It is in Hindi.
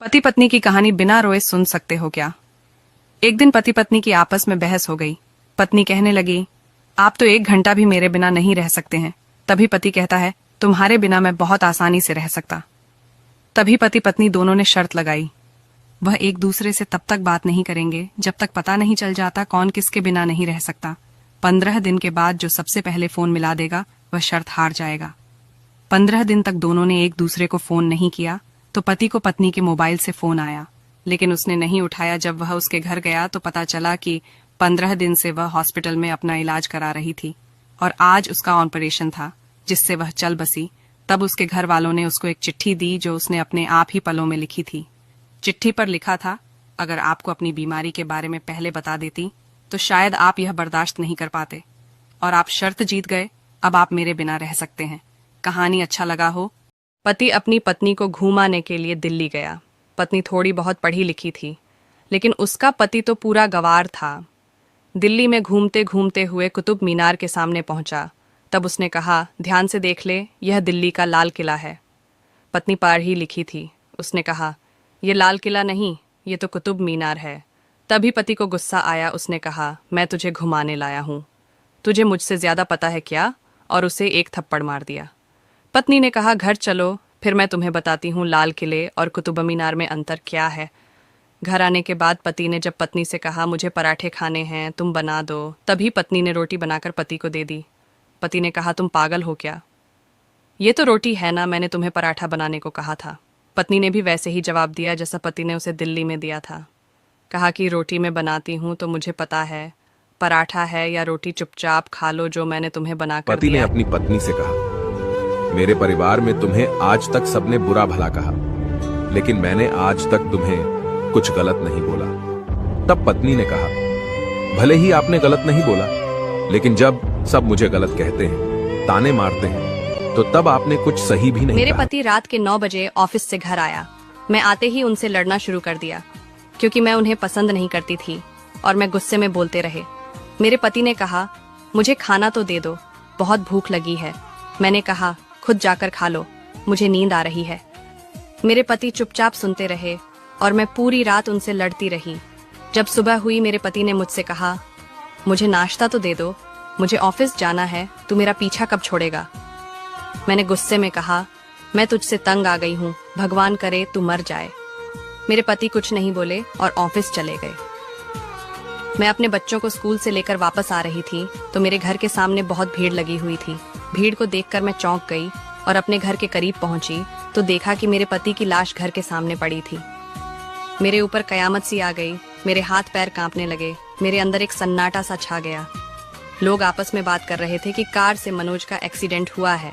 पति पत्नी की कहानी बिना रोए सुन सकते हो क्या? एक दिन पति पत्नी की आपस में बहस हो गई। पत्नी कहने लगी, आप तो 1 घंटा भी मेरे बिना नहीं रह सकते हैं। तभी पति कहता है, तुम्हारे बिना मैं बहुत आसानी से रह सकता। तभी पति पत्नी दोनों ने शर्त लगाई, वह एक दूसरे से तब तक बात नहीं करेंगे जब तक पता नहीं चल जाता कौन किसके बिना नहीं रह सकता। 15 दिन के बाद जो सबसे पहले फोन मिला देगा वह शर्त हार जाएगा। 15 दिन तक दोनों ने एक दूसरे को फोन नहीं किया तो पति को पत्नी के मोबाइल से फोन आया, लेकिन उसने नहीं उठाया। जब वह उसके घर गया तो पता चला कि 15 दिन से वह हॉस्पिटल में अपना इलाज करा रही थी और आज उसका ऑपरेशन था जिससे वह चल बसी। तब उसके घर वालों ने उसको एक चिट्ठी दी जो उसने अपने आप ही पलों में लिखी थी। चिट्ठी पर लिखा था, अगर आपको अपनी बीमारी के बारे में पहले बता देती तो शायद आप यह बर्दाश्त नहीं कर पाते और आप शर्त जीत गए। अब आप मेरे बिना रह सकते हैं। कहानी अच्छा लगा हो? पति अपनी पत्नी को घुमाने के लिए दिल्ली गया। पत्नी थोड़ी बहुत पढ़ी लिखी थी, लेकिन उसका पति तो पूरा गंवार था। दिल्ली में घूमते घूमते हुए कुतुब मीनार के सामने पहुंचा। तब उसने कहा, ध्यान से देख ले, यह दिल्ली का लाल किला है। पत्नी पढ़ी लिखी थी। उसने कहा, यह लाल किला नहीं, ये तो कुतुब मीनार है। तभी पति को गुस्सा आया। उसने कहा, मैं तुझे घुमाने लाया हूँ, तुझे मुझसे ज्यादा पता है क्या? और उसे एक थप्पड़ मार दिया। पत्नी ने कहा, घर चलो, फिर मैं तुम्हें बताती हूँ लाल किले और कुतुब मीनार में अंतर क्या है। घर आने के बाद पति ने जब पत्नी से कहा, मुझे पराठे खाने हैं, तुम बना दो, तभी पत्नी ने रोटी बनाकर पति को दे दी। पति ने कहा, तुम पागल हो क्या? ये तो रोटी है ना, मैंने तुम्हें पराठा बनाने को कहा था। पत्नी ने भी वैसे ही जवाब दिया जैसा पति ने उसे दिल्ली में दिया था। कहा कि रोटी मैं बनाती हूँ तो मुझे पता है, पराठा है या रोटी चुपचाप खा लो जो मैंने तुम्हें बनाकर पति ने दिया। अपनी पत्नी से कहा, मेरे परिवार में तुम्हें आज तक सबने बुरा भला कहा, लेकिन मैंने आज तक तुम्हें कुछ गलत नहीं बोला। तब पत्नी ने कहा, भले ही आपने गलत नहीं बोला, लेकिन जब सब मुझे गलत कहते हैं, ताने मारते हैं, तो तब आपने कुछ सही भी नहीं मेरे कहा। पति रात के 9 बजे ऑफिस से घर आया। मैं आते ही उनसे लड़ना शुरू कर दिया क्योंकि मैं उन्हें पसंद नहीं करती थी और मैं गुस्से में बोलते रहे। मेरे पति ने कहा, मुझे खाना तो दे दो, बहुत भूख लगी है। मैंने कहा, खुद जाकर खा लो, मुझे नींद आ रही है। मेरे पति चुपचाप सुनते रहे और मैं पूरी रात उनसे लड़ती रही। जब सुबह हुई मेरे पति ने मुझसे कहा, मुझे नाश्ता तो दे दो, मुझे ऑफिस जाना है, तू मेरा पीछा कब छोड़ेगा? मैंने गुस्से में कहा, मैं तुझसे तंग आ गई हूँ, भगवान करे तू मर जाए। मेरे पति कुछ नहीं बोले और ऑफिस चले गए। मैं अपने बच्चों को स्कूल से लेकर वापस आ रही थी तो मेरे घर के सामने बहुत भीड़ लगी हुई थी। भीड़ को देखकर मैं चौंक गई और अपने घर के करीब पहुंची तो देखा कि मेरे पति की लाश घर के सामने पड़ी थी। मेरे ऊपर कयामत सी आ गई, मेरे हाथ पैर कांपने लगे, मेरे अंदर एक सन्नाटा सा छा गया। लोग आपस में बात कर रहे थे कि कार से मनोज का एक्सीडेंट हुआ है।